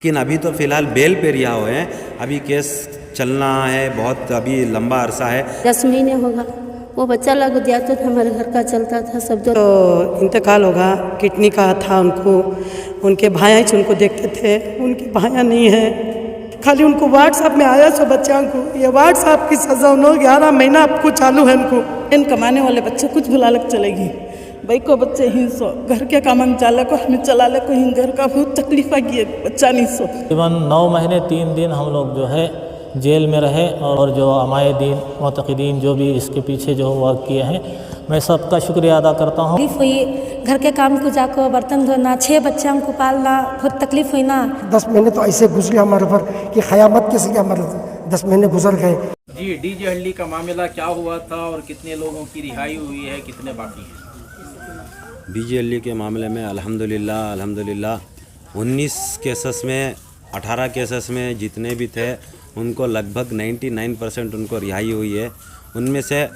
लेकिन अभी तो फ़िलहाल बेल पे रिहा हुए हैं। अभी केस चलना है, बहुत अभी लंबा अरसा है। 10 महीने होगा। वो बच्चा लग दिया तो हमारे घर का चलता था सब। तो इंतकाल होगा, किडनी का था उनको, उनके भाया उनको देखते थे, उनके भाया नहीं है। खाली उनको व्हाट्सएप में आया सो बच्चों को ये व्हाट्सएप की सजा उन्होंने 11 महीना आपको चालू है। उनको इन कमाने वाले बच्चे कुछ भुला लग चलेगी भाई को बच्चे ही सो घर के काम चाले को हमें चला ले को घर का बहुत तकलीफ आ गई बच्चा नहीं सो। तकरीबन 9 महीने 3 दिन हम लोग जो है जेल में रहे और जो हमारे दीन मुतक़दीन जो भी इसके पीछे जो वर्क किए हैं मैं सबका शुक्रिया अदा करता हूँ। तकलीफ हुई घर के काम को जाकर बर्तन धोना, 6 बच्चों को पालना, बहुत तकलीफ हुई ना। 10 महीने तो ऐसे गुजरे हमारे पर कि क़यामत के से हमारे 10 महीने गुजर गए। जी, डीजे हल्दी का मामला क्या हुआ था और कितने लोगों की रिहाई हुई है, कितने बाकी हैं? डीजे हल्दी के मामले में अल्हम्दुलिल्लाह 19 केसेस में 18 केसेस में जितने भी थे उनको लगभग 99% उनको रिहाई हुई है। उनमें से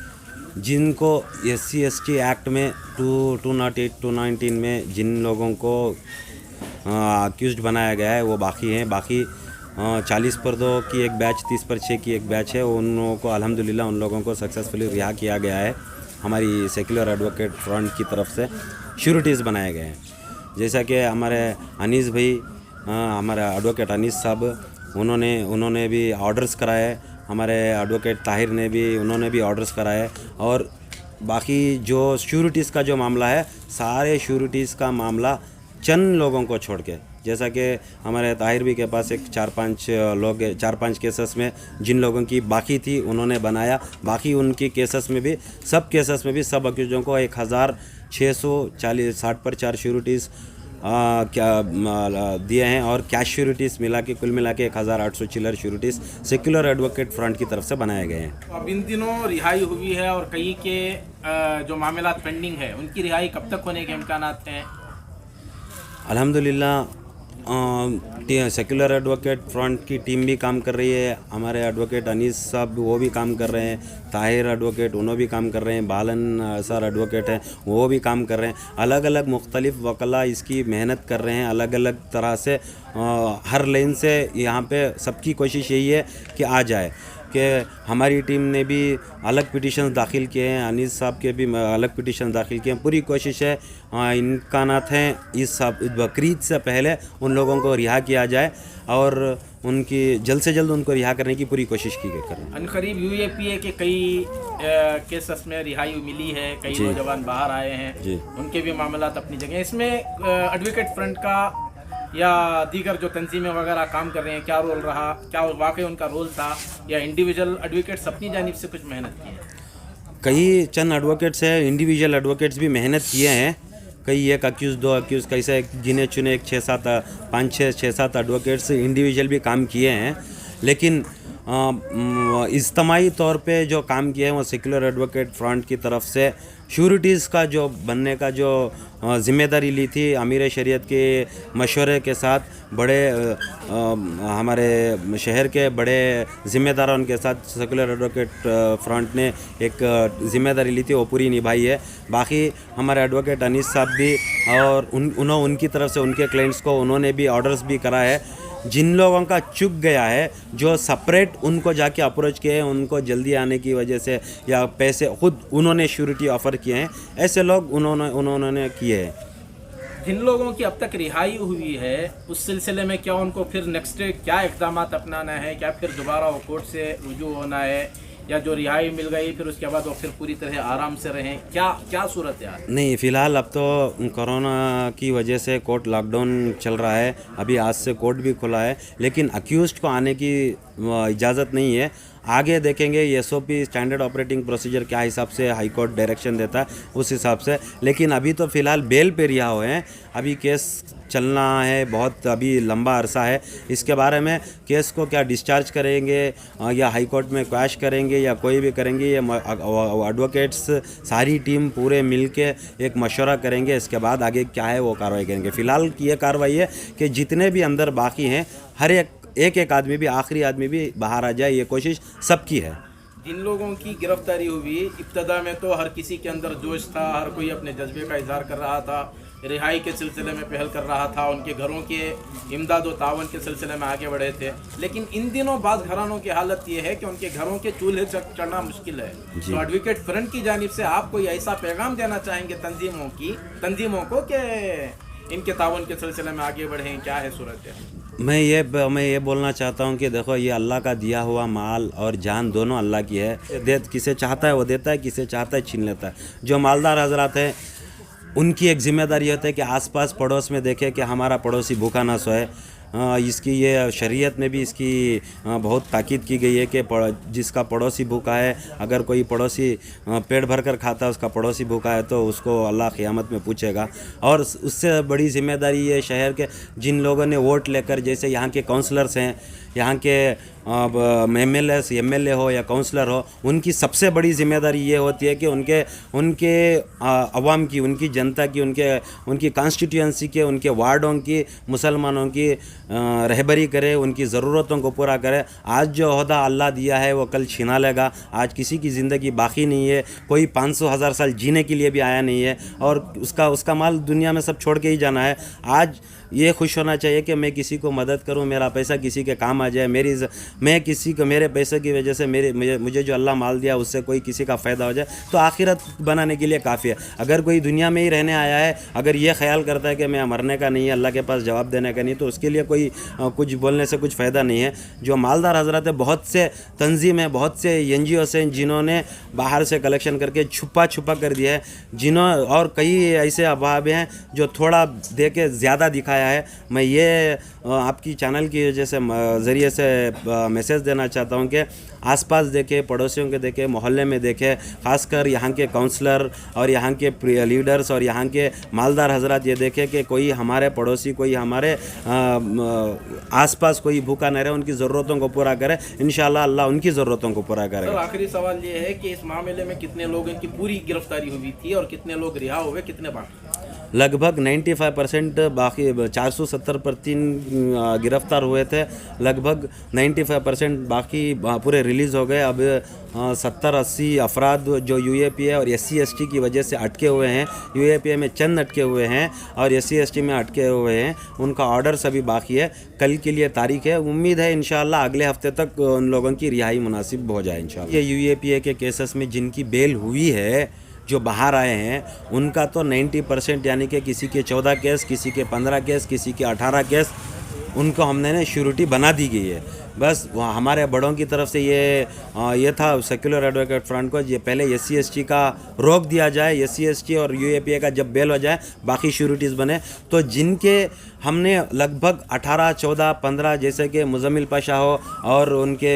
जिनको SC ST एक्ट में 208 219 में जिन लोगों को अक्यूज़्ड बनाया गया है वो बाकी हैं। बाकी 40 पर 2 की एक बैच, 30 पर 6 की एक बैच है। उन लोगों को अल्हम्दुलिल्लाह उन लोगों को सक्सेसफुली रिहा किया गया है। हमारी सेक्युलर एडवोकेट फ्रंट की तरफ से श्योरिटीज़ बनाए गए हैं। जैसा कि हमारे अनीस भाई, हमारे एडवोकेट अनीस साहब, उन्होंने भी ऑर्डर्स कराए। हमारे एडवोकेट ताहिर ने भी, उन्होंने भी ऑर्डर्स कराए। और बाकी जो श्योरिटीज़ का जो मामला है, सारे श्योरिटीज़ का मामला चंद लोगों को छोड़ के, जैसा कि हमारे ताहिर भी के पास एक 4-5 केसेस में जिन लोगों की बाकी थी उन्होंने बनाया। बाकी उनकी केसेस में भी सब अक्यूज़ों को 1640 पर 4 श्योरिटीज़ क्या दिए हैं और कैश श्योरिटीज़ मिला के कुल मिला के 1800 चिल्लर श्योरिटीज़ सेक्युलर एडवोकेट फ्रंट की तरफ से बनाए गए हैं। अब इन दिनों रिहाई हुई है और कई के जो मामला पेंडिंग है उनकी रिहाई कब तक होने के इम्कानात हैं? अल्हम्दुलिल्लाह सेक्युलर एडवोकेट फ्रंट की टीम भी काम कर रही है। हमारे एडवोकेट अनीस साहब वो भी काम कर रहे हैं, ताहिर एडवोकेट उन्होंने भी काम कर रहे हैं, बालन सर एडवोकेट हैं वो भी काम कर रहे हैं। अलग अलग मुख्तलिफ वकला इसकी मेहनत कर रहे हैं अलग अलग तरह से। हर लाइन से यहाँ पे सबकी कोशिश यही है कि आ जाए। कि हमारी टीम ने भी अलग पिटिशन दाखिल किए हैं, अनीस साहब के भी अलग पिटिशन दाखिल किए हैं। पूरी कोशिश है इम्कानात हैं इस बकरीद से पहले उन लोगों को रिहा किया जाए और उनकी जल्द से जल्द उनको रिहा करने की पूरी कोशिश की गई। अनकरीब UAPA के कई केसेस में रिहाई मिली है, कई नौजवान बाहर आए हैं, उनके भी मामला अपनी जगह। इसमें एडवोकेट फ्रंट का या दीगर जो तंजीमें वगैरह काम कर रहे हैं, क्या रोल रहा, क्या वाकई उनका रोल था या इंडिविजुअल एडवोकेट्स अपनी जानिब से कुछ मेहनत की है? कई चंद एडवोकेट्स हैं, इंडिविजुअल एडवोकेट्स भी मेहनत किए हैं। कई एक अक्यूज़ 2 अक्यूज़ कैसे गिने चुने 6-7 एडवोकेट्स इंडिविजुअल भी काम किए हैं। लेकिन इज्तमाही तौर पे जो काम किए हैं वो सेक्युलर एडवोकेट फ्रंट की तरफ से श्योरिटीज़ का जो बनने का जो ज़िम्मेदारी ली थी अमीर शरीयत के मशवरे के साथ, बड़े हमारे शहर के बड़े ज़िम्मेदारों के साथ सेक्युलर एडवोकेट फ्रंट ने एक ज़िम्मेदारी ली थी, वो पूरी निभाई है। बाकी हमारे एडवोकेट अनीस साहब भी और उनकी तरफ से उनके क्लाइंट्स को उन्होंने भी ऑर्डर्स भी करा है। जिन लोगों का चुक गया है, जो सेपरेट उनको जाके अप्रोच किए हैं, उनको जल्दी आने की वजह से या पैसे खुद उन्होंने श्योरिटी ऑफ़र किए हैं, ऐसे लोग उन्होंने किए हैं। जिन लोगों की अब तक रिहाई हुई है उस सिलसिले में क्या उनको फिर नेक्स्ट क्या इक़दाम अपनाना है? क्या फिर दोबारा वो कोर्ट से रुजू होना है या जो रिहाई मिल गई फिर उसके बाद वो फिर पूरी तरह आराम से रहें? क्या सूरत है? नहीं, फ़िलहाल अब तो कोरोना की वजह से कोर्ट लॉकडाउन चल रहा है। अभी आज से कोर्ट भी खुला है, लेकिन अक्यूज़्ड को आने की इजाज़त नहीं है। आगे देखेंगे SOP स्टैंडर्ड ऑपरेटिंग प्रोसीजर क्या हिसाब से हाई कोर्ट डायरेक्शन देता है उस हिसाब से। लेकिन अभी तो फ़िलहाल बेल पे रिहा हुए हैं। अभी केस चलना है, बहुत अभी लंबा अरसा है। इसके बारे में केस को क्या डिस्चार्ज करेंगे या हाई कोर्ट में क्वैश करेंगे या कोई भी करेंगे, ये एडवोकेट्स सारी टीम पूरे मिल के एक मशवरा करेंगे। इसके बाद आगे क्या है वो कार्रवाई करेंगे। फ़िलहाल ये कार्रवाई है कि जितने भी अंदर बाकी हैं हर एक आदमी भी, आखिरी आदमी भी बाहर आ जाए, ये कोशिश सबकी है। जिन लोगों की गिरफ्तारी हुई इब्तदा में तो हर किसी के अंदर जोश था, हर कोई अपने जज्बे का इजहार कर रहा था रिहाई के सिलसिले में पहल कर रहा था, उनके घरों के इमदाद व तावन के सिलसिले में आगे बढ़े थे। लेकिन इन दिनों बाज़ घरानों की हालत ये है कि उनके घरों के चूल्हे चढ़ना मुश्किल है। तो एडवोकेट फ्रंट की जानिब से आप कोई ऐसा पैगाम देना चाहेंगे तंजीमों को कि इनके तावन के सिलसिले में आगे बढ़ें? क्या है सूरत है? मैं ये बोलना चाहता हूँ कि देखो, ये अल्लाह का दिया हुआ माल और जान दोनों अल्लाह की है। किसे चाहता है वो देता है, किसे चाहता है छीन लेता है। जो मालदार हजरात हैं उनकी एक जिम्मेदारी होती है कि आसपास पड़ोस में देखें कि हमारा पड़ोसी भूखा ना सोए। इसकी ये शरीयत में भी इसकी बहुत ताकीद की गई है कि जिसका पड़ोसी भूखा है, अगर कोई पड़ोसी पेट भर कर खाता है, उसका पड़ोसी भूखा है, तो उसको अल्लाह क़ियामत में पूछेगा। और उससे बड़ी जिम्मेदारी ये शहर के जिन लोगों ने वोट लेकर, जैसे यहाँ के काउंसलर्स हैं, यहाँ के MLA हो या काउंसलर हो, उनकी सबसे बड़ी जिम्मेदारी ये होती है कि उनके अवाम की, उनकी जनता की, उनकी कॉन्स्टिट्यूएंसी के, उनके वार्डों की, मुसलमानों की रहबरी करे, उनकी ज़रूरतों को पूरा करे। आज जो ओहदा अल्लाह दिया है वो कल छीना लेगा। आज किसी की ज़िंदगी बाकी नहीं है, कोई 500,000 साल जीने के लिए भी आया नहीं है, और उसका माल दुनिया में सब छोड़ के ही जाना है। आज ये खुश होना चाहिए कि मैं किसी को मदद करूं, मेरा पैसा किसी के काम आ जाए, मैं किसी को मेरे पैसे की वजह से मुझे जो अल्लाह माल दिया उससे कोई किसी का फ़ायदा हो जाए, तो आखिरत बनाने के लिए काफ़ी है। अगर कोई दुनिया में ही रहने आया है, अगर ये ख्याल करता है कि मैं मरने का नहीं है, अल्लाह के पास जवाब देने का नहीं, तो उसके लिए कोई कुछ बोलने से कुछ फ़ायदा नहीं है। जो मालदार हजरत है, बहुत से तंजीम है, बहुत से NGO हैं जिन्होंने बाहर से कलेक्शन करके छुपा कर दिया है, और कई ऐसे अभाव हैं जो थोड़ा दे के ज़्यादा दिखाया है। मैं ये आपकी चैनल की वजह से ज़रिए से मैसेज देना चाहता हूँ कि आसपास देखें, पड़ोसियों के देखें, मोहल्ले में देखें, ख़ासकर यहाँ के काउंसलर और यहाँ के लीडर्स और यहाँ के मालदार हजरात ये देखें कि कोई हमारे पड़ोसी, कोई हमारे आसपास कोई भूखा न रहे, उनकी ज़रूरतों को पूरा करे। इंशाअल्लाह अल्लाह उनकी ज़रूरतों को पूरा करेगा। तो आखिरी सवाल ये है कि इस मामले में कितने लोगों की पूरी गिरफ्तारी हुई थी और कितने लोग रिहा हुए, कितने बाकी? लगभग 95% बाकी 470 पर 3 गिरफ्तार हुए थे। लगभग 95% बाकी पूरे रिलीज़ हो गए। अब 70-80 अफराद जो UAPA और SC/ST की वजह से अटके हुए हैं, UAPA में चंद अटके हुए हैं और SC/ST में अटके हुए हैं, उनका ऑर्डर सभी बाकी है। कल के लिए तारीख है। उम्मीद है इंशाअल्लाह अगले हफ्ते तक उन लोगों की रिहाई मुनासिब हो जाए इंशाअल्लाह। ये UAPA के केसेस में जिनकी बेल हुई है, जो बाहर आए हैं, उनका तो 90% यानी कि किसी के 14 केस, किसी के 15 केस, किसी के 18 केस, उनको हमने श्योरिटी बना दी गई है। बस वहाँ हमारे बड़ों की तरफ से ये था सेक्युलर एडवोकेट फ्रंट को, ये पहले SC/ST का रोक दिया जाए, SC/ST और UAPA का जब बेल हो जाए बाकी श्योरिटीज़ बने। तो जिनके हमने लगभग 18, 14, 15 जैसे कि मुजम्मिल पाशा हो और उनके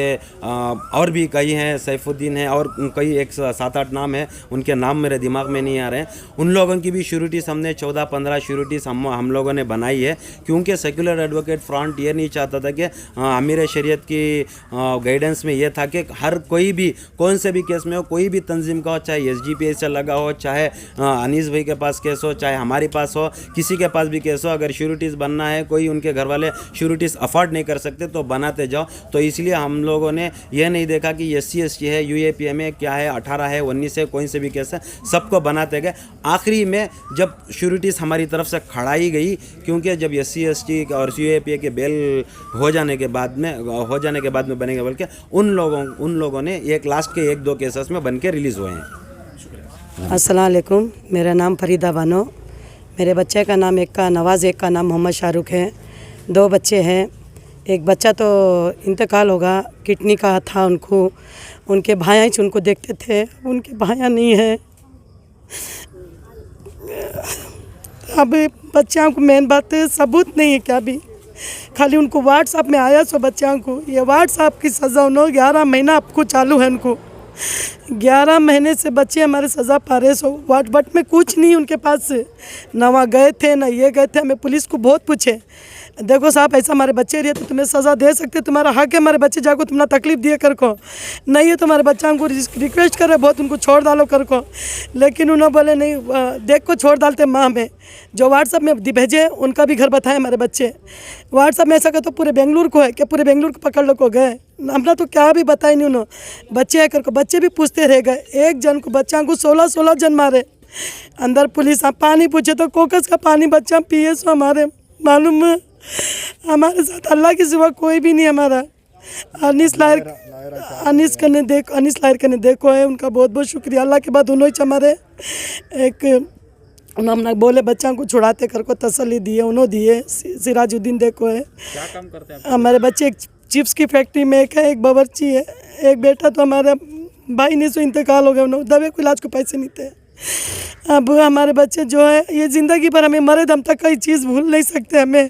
और भी कई हैं, सैफुद्दीन हैं और कई 7-8 नाम हैं, उनके नाम मेरे दिमाग में नहीं आ रहे हैं। उन लोगों की भी श्योरिटीज़ हमने 14-15 श्योरिटीज़ हम लोगों ने बनाई है, क्योंकि सेक्युलर एडवोकेट फ्रंट ये नहीं चाहता था कि अमीर शरीयत की गाइडेंस में ये था कि हर कोई भी कौन से भी केस में हो, कोई भी तंजीम का हो, चाहे SGPA से लगा हो, चाहे अनीस भाई के पास केस हो, चाहे हमारे पास हो, किसी के पास भी केस हो, अगर श्योरिटीज़ बनना है, कोई उनके घर वाले श्योरिटीज़ अफोर्ड नहीं कर सकते तो बनाते जाओ। तो इसलिए हम लोगों ने यह नहीं देखा कि SC/ST है, UAPA में क्या है, 18 है, 19 है, कोई से भी केस है, सबको बनाते गए। आखिरी में जब श्योरिटीज़ हमारी तरफ से खड़ाई गई, क्योंकि जब SC/ST और UAPA के बेल हो जाने के बाद में बनेगा, बल्कि उन लोगों ने एक लास्ट के 1-2 केसेस में बन के रिलीज़ हुए हैं। अस्सलाम वालेकुम, मेरा नाम फरीदा बानो। मेरे बच्चे का नाम एक का नवाज़, एक का नाम मोहम्मद शाहरुख है। 2 बच्चे हैं। एक बच्चा तो इंतकाल होगा, किडनी का था उनको, उनके भाया उनको देखते थे, उनके भाया नहीं है। अब बच्चों को मेन बात है, सबूत नहीं है क्या भी, खाली उनको व्हाट्सएप में आया सो बच्चों को ये व्हाट्सएप की सज़ा 11 महीना आपको चालू है। उनको 11 महीने से बच्चे हमारे सज़ा पा रहे। सो बट में कुछ नहीं उनके पास से, ना वहाँ गए थे ना ये गए थे। हमें पुलिस को बहुत पूछे, देखो साहब ऐसा हमारे बच्चे रहे तो तुम्हें सज़ा दे सकते, तुम्हारा हक है, हमारे बच्चे जाको तुमने तकलीफ़ दिए कर को नहीं है, तुम्हारे बच्चों को रिक्वेस्ट कर रहे बहुत, उनको छोड़ डालो कर को। लेकिन उन्होंने बोले नहीं, देख को छोड़ डालते माह में। जो व्हाट्सएप में भेजे उनका भी घर बताए हमारे बच्चे। व्हाट्सएप में ऐसा कहते तो पूरे बेंगलुरु को है कि पूरे बेंगलुरु को पकड़ लो को गए, हमने तो क्या भी बताया नहीं उन्होंने। बच्चे है कर को बच्चे भी पूछते रह गए। एक जन को बच्चों को 16 जन मारे, अंदर पुलिस आप पानी पूछे तो कोकस का पानी बच्चा पिए सो हमारे मालूम है। हमारे साथ अल्लाह के सिवा कोई भी नहीं हमारा। अनीस लायर करने देखो है, उनका बहुत बहुत शुक्रिया। अल्लाह के बाद उन्होंने हमारे एक उन्होंने बोले बच्चा को छुड़ाते कर को तसल्ली दिए, उन्होंने दिए। सिराजुद्दीन देखो है, क्या काम करते हैं? हमारे बच्चे एक चिप्स की फैक्ट्री में एक है, एक बावर्ची है, एक बेटा तो हमारा भाई ने सो इंतकाल हो गया, उन्होंने दवा को इलाज को पैसे नहीं थे। अब हमारे बच्चे जो है ये ज़िंदगी भर हमें मरे दम तक कई चीज़ भूल नहीं सकते हमें,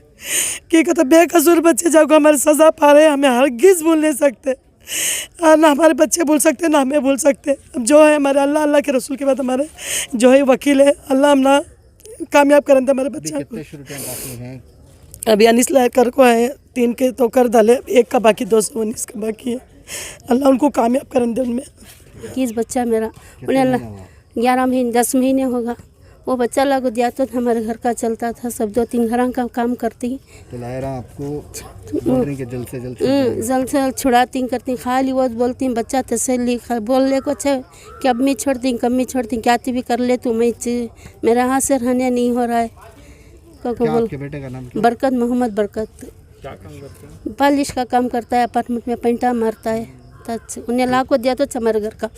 कि कहते बेकसूर बच्चे जाको हमारे सज़ा पा रहे हैं, हमें हरगिज़ भूल नहीं सकते। ना हमारे बच्चे भूल सकते ना हमें भूल सकते। अब जो है हमारे अल्लाह के रसूल के बाद हमारे जो है वकील है, अल्लाह हमना कामयाब करें हमारे बच्चे को। अभी अनीस लायर को है 3 के तो कर डाले, 1 का बाकी 219 का बाकी है। अल्लाह उनको कामयाब करें दे उनमें। 21 बच्चा मेरा, उन्हें 11 महीने 10 महीने होगा। वो बच्चा लागू दिया तो हमारे घर का चलता था, सब 2-3 घरों का काम करती। तो लायरा आपको बोल रही कि जल्द से जल्द छुड़ाती करती, खाली वो बोलती बच्चा तसल्ली बोलने को अच्छा कि अब मैं छोड़ती कब मैं छोड़ती क्या भी कर ले तू, मैं मेरे हाथ से रहने नहीं हो रहा है। आपके बेटे का नाम क्या? बरकत, मोहम्मद बरकत। क्या काम करते हैं? पालिश का काम करता है, अपार्टमेंट में पेंटा मारता है। उन्हें लाख को दिया तो हमारे घर का।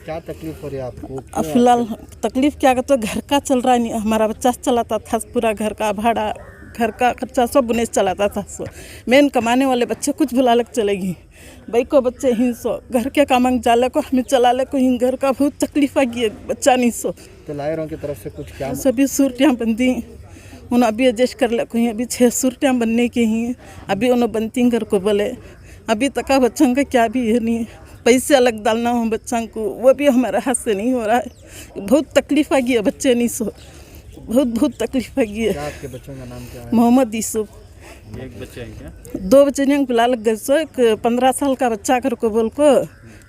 क्या तकलीफ हो रही है आपको? अब फिलहाल तकलीफ क्या कहते, घर का चल रहा है नहीं, हमारा बच्चा चलाता था, पूरा घर का भाड़ा घर का खर्चा सब बुने चलाता था। सो मेन कमाने वाले बच्चे कुछ भुला लग चलेगी, भाई को बच्चे ही सो घर के काम जाले को हमें चला ले को ही घर का बहुत तकलीफ आ गई, बच्चा नहीं सो। तो लायरों की तरफ से कुछ क्या? सभी सूरटियाँ बनती उन्हें अभी एडजस्ट कर ले कोई, अभी 6 सूरटियाँ बनने की ही अभी उन्हें बनती घर को बोले। अभी तक बच्चों का क्या भी है नहीं, पैसे अलग डालना हो बच्चों को वो भी हमारे हाथ से नहीं हो रहा है। बहुत तकलीफ आ गई है, बच्चे नहीं सो बहुत तकलीफ आ गई है। आपके बच्चों का नाम क्या है? मोहम्मद यूसुफ। एक बच्चा है क्या? 2 बच्चे ने बुला लग गए सो, एक 15 साल का बच्चा कर को बोल को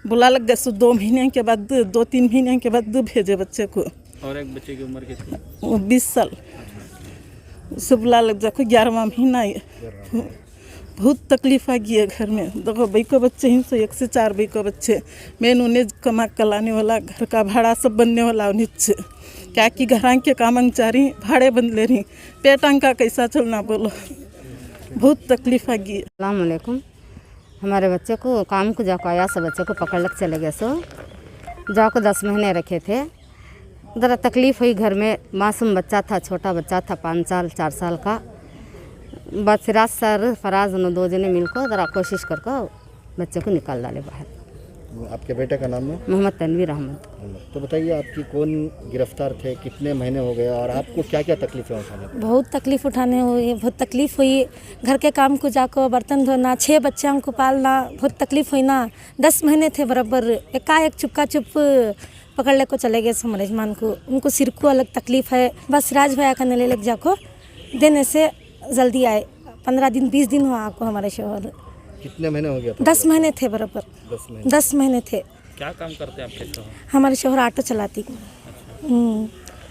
बुला लग गए सो, 2 महीने के बाद 2-3 महीने के बाद भेजे बच्चे को। और एक बच्चे की उम्र कितनी? वो 20 साल उसे बुला लग जाको 11वां महीना है। बहुत तकलीफ आ गई है घर में। देखो भाई को बच्चे ही सो 1 से 4 भाई को बच्चे, मैंने उन्हें कमा कलाने वाला, घर का भाड़ा सब बनने वाला उन्हें क्या कि घर के काम जा रही, भाड़े बंद ले रही, पेटांग का कैसा चलना बोलो, बहुत तकलीफ आ गई है। अस्सलाम वालेकुम। हमारे बच्चे को काम को जाको आया, सब बच्चे को पकड़ लग चले गए सो, जाको 10 महीने रखे थे। ज़रा तकलीफ़ हुई घर में, मासूम बच्चा था, छोटा बच्चा था 5 साल 4 साल का। बस सिराज सर फराज उन्होंने 2 जने मिलकर ज़रा कोशिश करके बच्चे को निकाल डाले बाहर। आपके बेटे का नाम है? मोहम्मद तनवीर अहमद। तो बताइए आपकी कौन गिरफ्तार थे, कितने महीने हो गए और आपको क्या क्या तकलीफें उठाने? बहुत तकलीफ़ उठाने हुई, बहुत तकलीफ़ हुई। घर के काम को जाकर बर्तन धोना, 6 बच्चों को पालना, बहुत तकलीफ़ हुई ना। 10 महीने थे बराबर, एकाएक चुपका चुप पकड़ ले को चले गए समझ मान को। उनको सिर को अलग तकलीफ़ है, बस सिराज भैया का ले लग जाको देने से जल्दी आए। 15 दिन 20 दिन हुआ आपको हमारे शोहर। कितने महीने हो गया? 10 महीने थे बराबर, 10 महीने थे। क्या काम करते हैं आपके शोहर? हमारे शोहर ऑटो चलाती।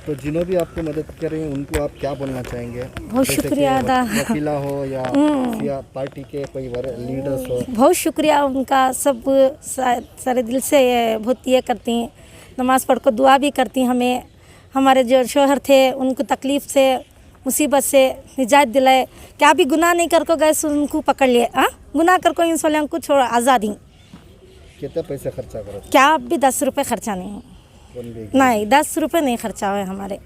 तो जिन्हों भी आपको मदद कर रहे हैं उनको आप क्या बोलना चाहेंगे? बहुत शुक्रिया अदा, वकीला हो या पार्टी के कोई लीडर्स हो, बहुत शुक्रिया उनका। सब सारे दिल से बहुत ये करती, नमाज़ पढ़ कर दुआ भी करती हमें। हमारे जो शोहर थे उनको तकलीफ़ से मुसीबत से निजात दिलाए, क्या भी गुनाह नहीं कर को गए उनको पकड़ लिए। हाँ गुनाह कर को इन उनको छोड़ आज़ादी। कितने पैसे खर्चा करो? क्या भी 10 रुपये खर्चा नहीं, नहीं 10 रुपये नहीं खर्चा हुए हमारे।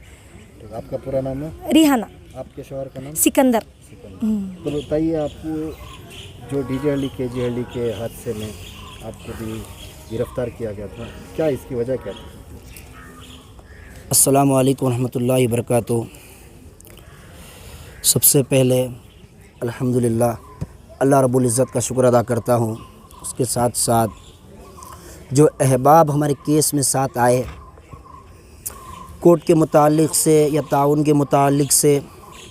आपका पूरा नाम है? रिहाना। आपके शोहर का नाम? सिकंदर। तो बताइए आपको जो डीजे हल्ली केजी हल्ली के हादसे में आपको भी गिरफ्तार किया गया था, क्या इसकी वजह क्या थी? अस्सलामु अलैकुम रहमतुल्लाहि बरकातुहू। सबसे पहले अल्हम्दुलिल्लाह अल्लाह रब्बुल इज़्ज़त का शुक्र अदा करता हूँ। उसके साथ साथ जो अहबाब हमारे केस में साथ आए, कोर्ट के मुतालिक से या ताउन के मुतालिक से,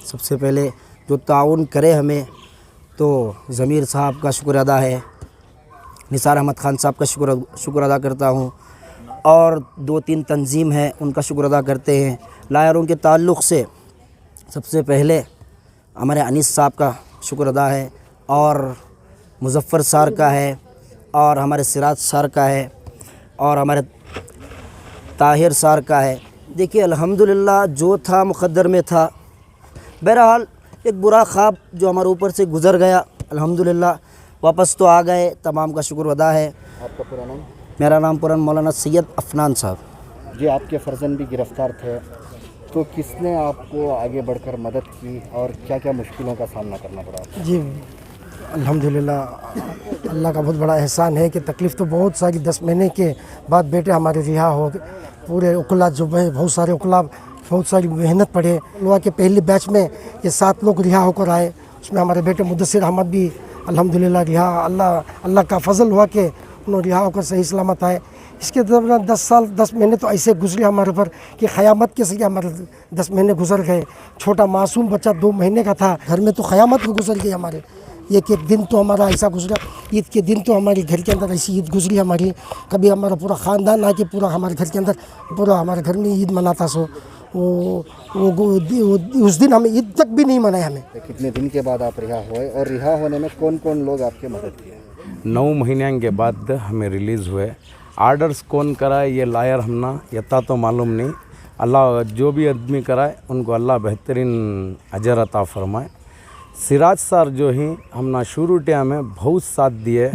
सबसे पहले जो ताउन करे हमें तो ज़मीर साहब का शुक्र अदा है, निसार अहमद ख़ान साहब का शुक्र अदा करता हूँ, और 2-3 तंजीम है उनका शुक्र अदा करते हैं। लायरों के ताल्लुक़ से सबसे पहले हमारे अनीस साहब का शुक्र अदा है, और मुज़फ़्फ़र सर का है, और हमारे सिराज सर का है, और हमारे ताहिर सर का है। देखिए अल्हम्दुलिल्लाह जो था मुक़द्दर में था। बहरहाल एक बुरा ख्वाब जो हमारे ऊपर से गुज़र गया, अल्हम्दुलिल्लाह वापस तो आ गए, तमाम का शुक्र अदा है। आपका पूरा नाम? मेरा नाम पुरान मौलाना सैयद अफनान साहब। जी, आपके फ़र्जंद भी गिरफ़्तार थे, तो किसने आपको आगे बढ़कर मदद की और क्या क्या मुश्किलों का सामना करना पड़ा? जी अल्हम्दुलिल्लाह अल्लाह का बहुत बड़ा एहसान है कि तकलीफ़ तो बहुत सारी 10 महीने के बाद बेटे हमारे रिहा हो गए। पूरे उकला जो है बहुत सारे उकला बहुत सारी मेहनत पड़े। लोहा के पहले बैच में ये 7 लोग रिहा होकर आए, उसमें हमारे बेटे मुद्दसिर अहमद भी अल्हम्दुलिल्लाह रिहा, अल्लाह का फजल हुआ कि उन्होंने रिहा होकर सही सलामत आए। इसके दौरान 10 महीने तो ऐसे गुजरे हमारे ऊपर कि क़यामत के सके हमारे 10 महीने गुजर गए। छोटा मासूम बच्चा 2 महीने का था, घर में तो क़यामत गुजर गई हमारे। एक दिन तो हमारा ऐसा गुजरा, ईद के दिन तो हमारे घर के अंदर ऐसी ईद गुजरी हमारी, कभी हमारा पूरा ख़ानदान आके पूरा हमारे घर के अंदर पूरा हमारे घर में ईद मनाता। सो वो उस दिन हमें ईद तक भी नहीं मनाया हमें। कितने दिन के बाद आप रिहा हुए और रिहा होने में कौन कौन लोग आपके मदद किए? 9 महीने के बाद हमें रिलीज़ हुए। आर्डर्स कौन कराए ये लायर हमना यता तो मालूम नहीं। अल्लाह जो भी आदमी कराए उनको अल्लाह बेहतरीन अजर अता फरमाए। सिराज सर जो ही हमना शुरू टाइम में बहुत साथ दिए।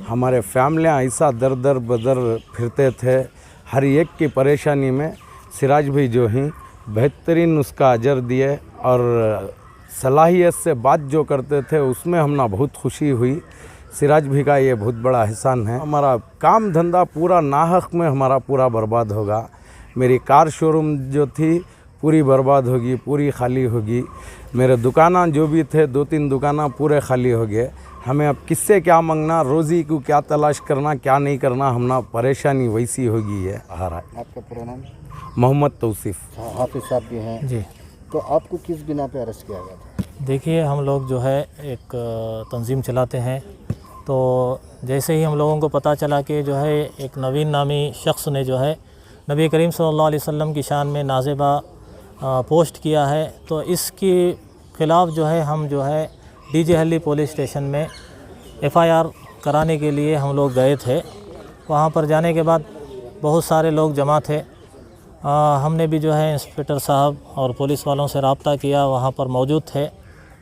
हमारे फैमिलियाँ ऐसा दर दर बदर फिरते थे, हर एक की परेशानी में सिराज भाई जो ही बेहतरीन उसका अजर दिए और सलाहियत से बात जो करते थे उसमें हमना बहुत खुशी हुई। सिराज भी का ये बहुत बड़ा एहसान है। हमारा काम धंधा पूरा नाहक में हमारा पूरा बर्बाद होगा। मेरी कार शोरूम जो थी पूरी बर्बाद होगी, पूरी खाली होगी। मेरे दुकाना जो भी थे 2-3 दुकाना पूरे खाली हो गए। हमें अब किससे क्या मांगना, रोज़ी को क्या तलाश करना, क्या नहीं करना, हमना परेशानी वैसी होगी है। आपका पूरा नाम? मोहम्मद तौसीफ़। हाफिज़ साहब भी हैं जी। तो आपको किस बिना पे अरेस्ट किया गया था? देखिए हम लोग जो है एक तंजीम चलाते हैं, तो जैसे ही हम लोगों को पता चला कि जो है एक नवीन नामी शख्स ने जो है नबी करीम सल्लल्लाहु अलैहि वसल्लम की शान में नाज़ेबा पोस्ट किया है, तो इसके ख़िलाफ़ जो है हम जो है डीजे हल्ली पुलिस स्टेशन में FIR कराने के लिए हम लोग गए थे। वहाँ पर जाने के बाद बहुत सारे लोग जमा थे। हमने भी जो है इंस्पेक्टर साहब और पुलिस वालों से रब्ता किया, वहाँ पर मौजूद थे।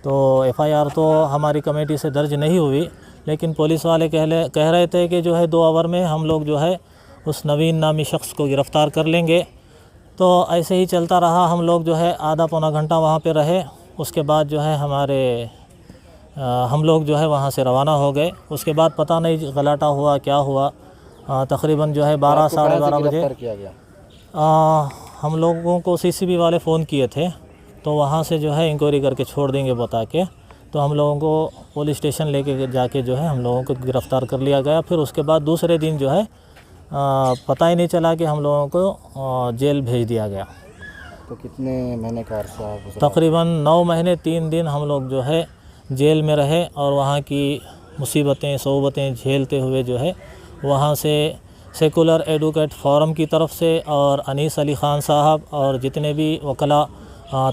तो FIR तो हमारी कमेटी से दर्ज नहीं हुई, लेकिन पुलिस वाले कह रहे थे कि जो है 2 आवर में हम लोग जो है उस नवीन नामी शख्स को गिरफ़्तार कर लेंगे। तो ऐसे ही चलता रहा। हम लोग जो है आधा पौना घंटा वहाँ पे रहे। उसके बाद जो है हम लोग जो है वहाँ से रवाना हो गए। उसके बाद पता नहीं गलाटा हुआ क्या हुआ। तकरीबन जो है 12 साढ़े 12 बजे हम लोगों को CCB वाले फ़ोन किए थे, तो वहाँ से जो है इंक्वायरी करके छोड़ देंगे बता के। तो हम लोगों को पुलिस स्टेशन लेके जाके जो है हम लोगों को गिरफ़्तार कर लिया गया। फिर उसके बाद दूसरे दिन जो है पता ही नहीं चला कि हम लोगों को जेल भेज दिया गया। तो कितने महीने का अरसा? तकरीबन 9 महीने 3 दिन हम लोग जो है जेल में रहे और वहाँ की मुसीबतें सोबतें झेलते हुए जो है वहाँ से सेकुलर एडवोकेट फोरम की तरफ से और अनीस अली ख़ान साहब और जितने भी वकला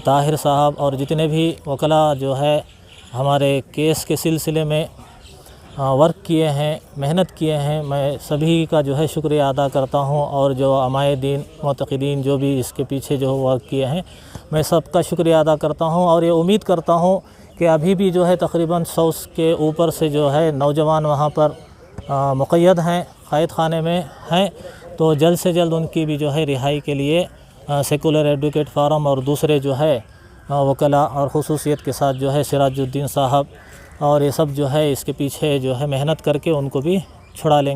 ताहिर साहब और जितने भी वकला जो है हमारे केस के सिलसिले में वर्क किए हैं, मेहनत किए हैं, मैं सभी का जो है शुक्रिया अदा करता हूं। और जो अमाए दीन मोतक़ीदीन जो भी इसके पीछे जो वर्क किए हैं, मैं सबका शुक्रिया अदा करता हूं। और ये उम्मीद करता हूं कि अभी भी जो है तकरीबन 100 के ऊपर से जो है नौजवान वहां पर मुक़य्यद हैं, क़ैद खाने में हैं। तो जल्द से जल्द उनकी भी जो है रिहाई के लिए सेकुलर एडवोकेट फोरम और दूसरे जो है वकला और ख़ुसूसियत के साथ जो है सिराजुद्दीन साहब और ये सब जो है इसके पीछे जो है मेहनत करके उनको भी छुड़ा लेंगे।